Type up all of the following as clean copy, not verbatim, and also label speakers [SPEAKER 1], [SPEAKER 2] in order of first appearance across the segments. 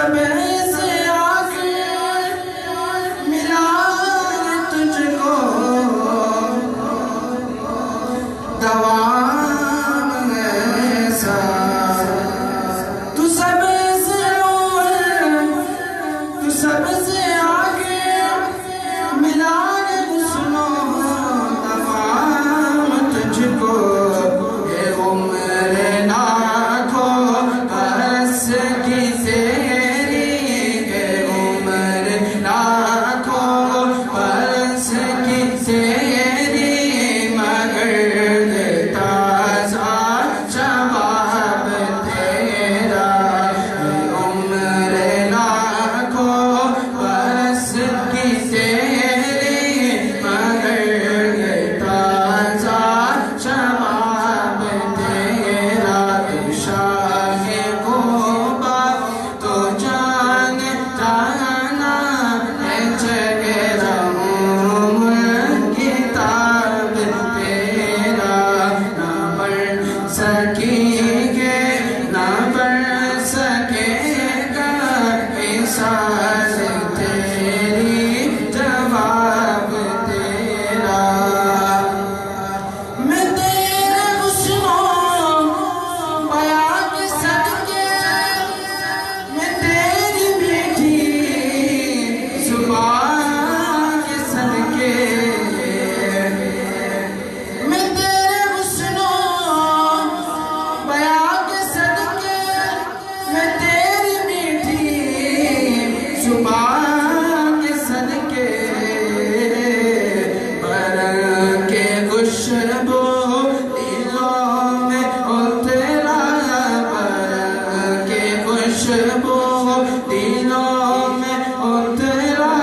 [SPEAKER 1] سب سے آگے ملا تجھ کو دوام ایسا تو سب سے اول تو سب سے آگے ملا سنو دوام تجھ کو یہ عمر لاکھوں برس کی تیری یہ عمر لاکھوں برس کی تیری مگر تازہ شباب تیرا یہ عمر لاکھوں برس کی تیری مگر تازہ شباب تیرا شاہ غوبہ تو جان جانا ہے چہرہ کتاب تیرا نہ بڑھ سکیں گے نہ بڑھ سکے گا احساس تیری جواب تیرا میں تیرے حسنوں بیاں کے صدقے میں تیری میٹھی زبان کے صدقے میں تیرے حسنوں بیاں کے صدقے میں تیری میٹھی زبان کے صدقے برن کے خوشبو دلوں میں اترا برن کے خوشبو دلوں میں اترا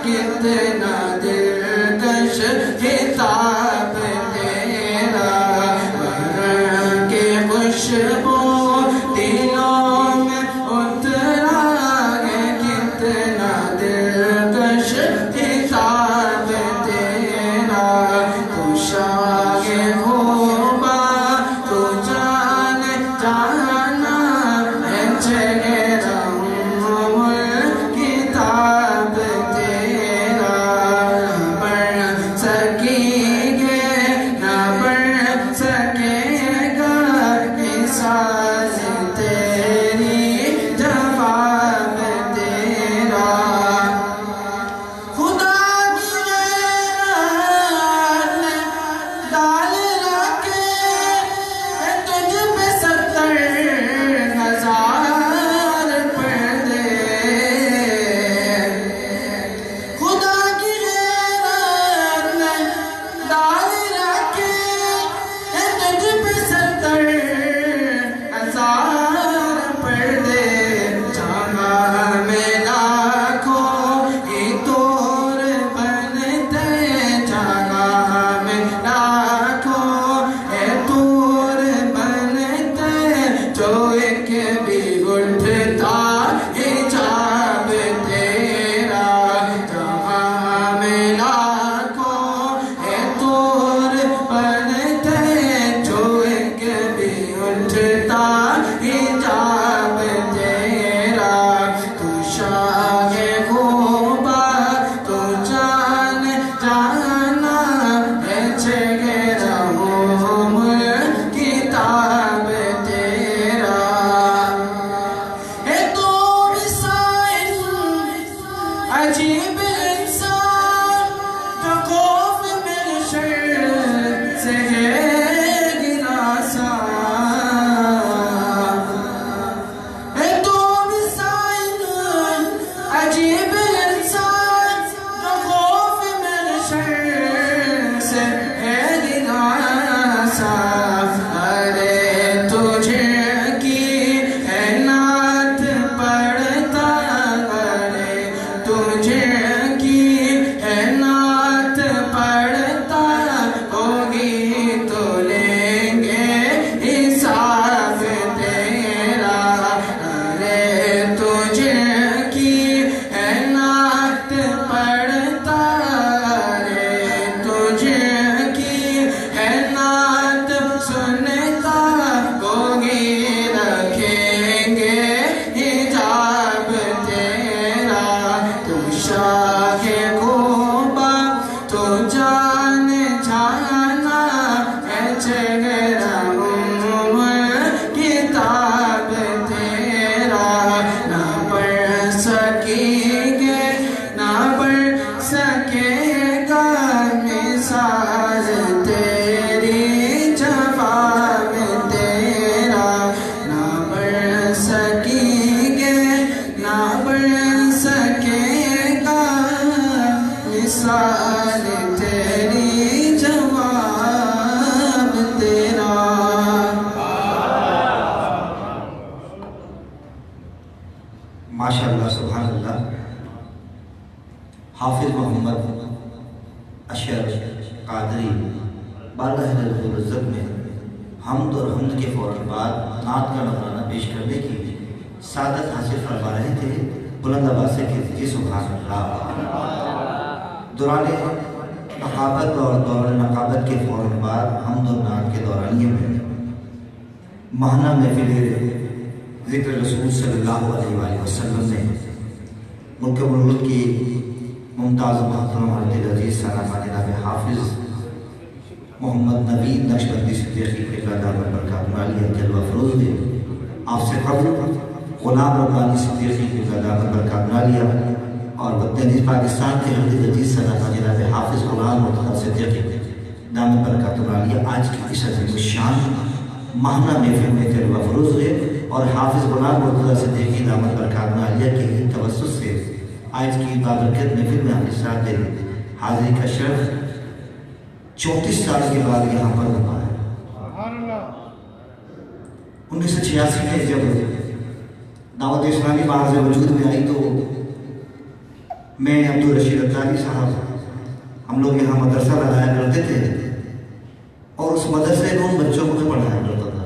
[SPEAKER 1] کتنا دلکش کتاب تیرا برن کے خوشبو دلوں میں اترا کتنا دلکش کتاب تیرا تو شاہ غوبہ تو جان جانا ہے چہرہ کتاب تیرا بڑھ سکیں گے نہ بڑھ سکے گا احساس تیری جواب تیرا خدا کی غیرت ڈال رکھے ہے تجھ پہ 70,000 پردے خدا کی غیرت ڈال رکھے ہے تجھ پہ 70,000 پردے جہاں میں لاکھوں ہی طور بنتے جہاں میں لاکھوں ہے طور بنتے جو ایک بھی اٹھتا حجاب تیرا جہاں میں لاکھوں ہے طور بنتے جو ایک بھی اٹھتا حجاب تیرا تو شاہ غوبہ تو جان جانا ہے چہرہ کتاب تیرا
[SPEAKER 2] माशाअल्लाह सुभान अल्लाह। हाफिज मोहम्मद अशर कादरी बारगाह इज़्ज़त में हमद और हमद के फ़ौरन बाद नात का नज़राना पेश करने की सादत हासिल फरमा रहे थे। बुलंद आवाज़ से कीजिए सुभान अल्लाह। दौरान नक़ाबत और दौरान नक़ाबत के फ़ौरन बाद हमद और नात के दौरानिए में महाना महफिल ज़िक्र रसूल सल्लल्लाहु अलैहि वसल्लम ने मुल्क मुल्क की मुमताज़ महतरम हज़रत अज़ीज़ सलामा जनाब हाफिज़ मोहम्मद नवीद नक्शबंदी सिद्दीक़ी क़िबला दामत बरकातुहू आलिया जलवा फ़रोज़ ने आपसे क़ब्ल ग़ुलाम रब्बानी सिद्दीक़ी क़िबला दामत बरकातुहू आलिया और वतन पाकिस्तान के हज़रत अज़ीज़ सलामा जनाब हाफिज़ ग़ुलाम मुर्तज़ा सिद्दीक़ी दामत बरकातुहू आलिया आज की इस अज़ीम शान महाना महफिल में जलवा फ़रोज़ हुए और हाफिज़ ग़ुलाम मुर्तज़ा सिद्दीक़ी दामत बरकातुहू आलिया के तवस्सुत से आज की बाबरकत महफिल में अपने साथ दे हाज़िरी का शर्फ 34 साल के बाद यहाँ पर हुआ है। 1986 में जब दावत इस्लामी बाहर से वजूद में आई तो मैं अब्दुल रशीद अत्तारी साहब हम लोग यहाँ मदरसा लगाया करते थे और उस मदरसे में उन बच्चों को पढ़ाया करता था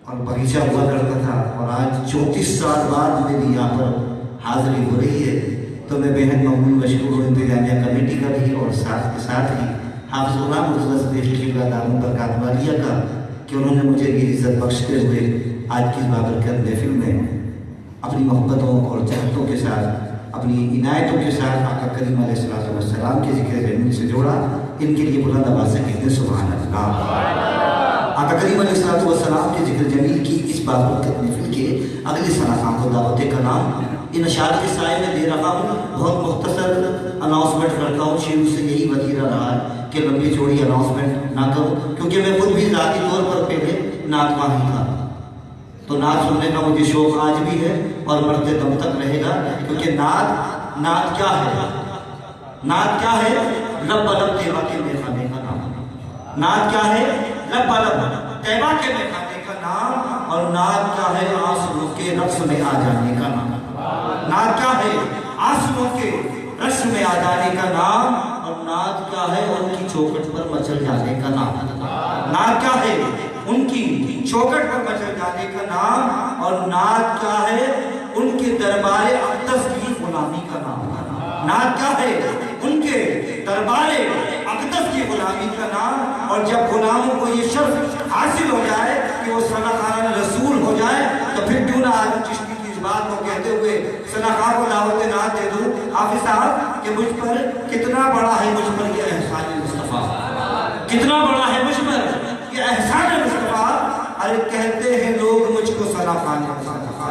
[SPEAKER 2] और बगीचा हुआ करता था। और आज 34 साल बाद मेरी यहाँ पर हाज़िरी हो रही है तो मैं बेहद ममनून मशकूर हूँ इंतजामिया कमेटी का भी और साथ के साथ ही हाफिज़ ग़ुलाम मुर्तज़ा सिद्दीक़ी क़िबला दामत बरकातुहू आलिया का कि उन्होंने मुझे ये इज़्ज़त बख्शते हुए आज की बाबरकत महफिल में अपनी मोहब्बतों और चाहतों के साथ अपनी इनायतों के साथ आका करीम अलैहिस्सलातु वस्सलाम के ज़िक्र ज़मीन से जोड़ा। इनके लिए बुलंद आवाज़ से कहते हैं सुभान अल्लाह। आका करीम अलैहिस्सलातु वस्सलाम के ज़िक्र जमील की इस बाबरकत महफिल के अगले सलाख़ा को दावत कलाम इन अशार के साए में दे रहा हूँ। बहुत मुख्तसर अनाउंसमेंट करता हूँ, शुरू से यही वतीरा रहा है कि लंबी चौड़ी अनाउंसमेंट ना करूँ क्योंकि मैं खुद भी ज़ाती तौर पर पहले नात माही था तो नात सुनने का मुझे शौक़ आज भी है और मरते दम तक रहेगा। क्योंकि नात क्या है? नात क्या है? लब लब तैबा के मेखाने का नाम। नात क्या है? लब लब तैबा के मेखाने का नाम। और नात क्या है? आंसुओं के रक्स में आ जाने का नाम। नात क्या है? आंसुओं के रक्स में आ जाने का नाम। और नात क्या है? उनकी चौखट पर मचल जाने का नाम। नात क्या है? उनकी चौखट पर मचल जाने का नाम। और नात क्या है? उनके दरबारे अक़दस की गुलामी का नाम। नात क्या है? उनके दरबारे अक़दस की गुलामी का नाम। और जब गुलामों को ये शर्फ हासिल हो जाए कि वो सलाखाना रसूल हो जाए तो फिर क्यों ना आदम चिश्ती की इस बात को कहते हुए सलाखा को दावत नात दे दूं। हाफिज़ साहब कि मुझ पर कितना बड़ा है, मुझ पर ये एहसान मुस्तफ़ा, कितना बड़ा है मुझ पर ये एहसान मुस्तफ़ा। अरे कहते हैं लोग मुझको सलाखान मुस्तफ़ा,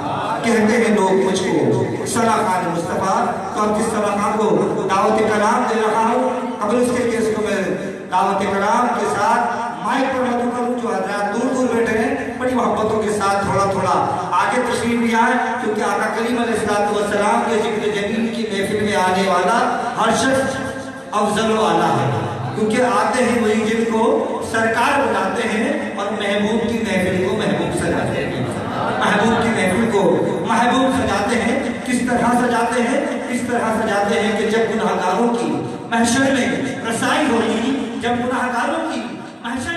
[SPEAKER 2] कहते हैं लोग मुझको सलाखान मुस्तफ़ा। तो अब जिस सलाखा को दावत कलाम दे रहा हूँ कबल उसके लिए इसको मैं दावत कलाम के साथ माइक पर रद्द करूँ। जो हज़रात दूर दूर बैठे हैं बड़ी मोहब्बतों के साथ थोड़ा थोड़ा आगे तशरीफ भी आए क्योंकि आका करीम अलैहिस्सलातु वस्सलाम के ज़िक्र जमील की महफिल में आने वाला हर शख्स अफजल वाला है। क्योंकि आते हैं वही जिनको सरकार बुलाते हैं और महबूब की महफिल को महबूब सजाते हैं। महबूब की महफिल को महबूब सजाते हैं। किस तरह सजाते हैं? इस तरह सजाते हैं कि जब गुनाहगारों की महशर में रसाई होगी, जब गुनाहगारों की महशर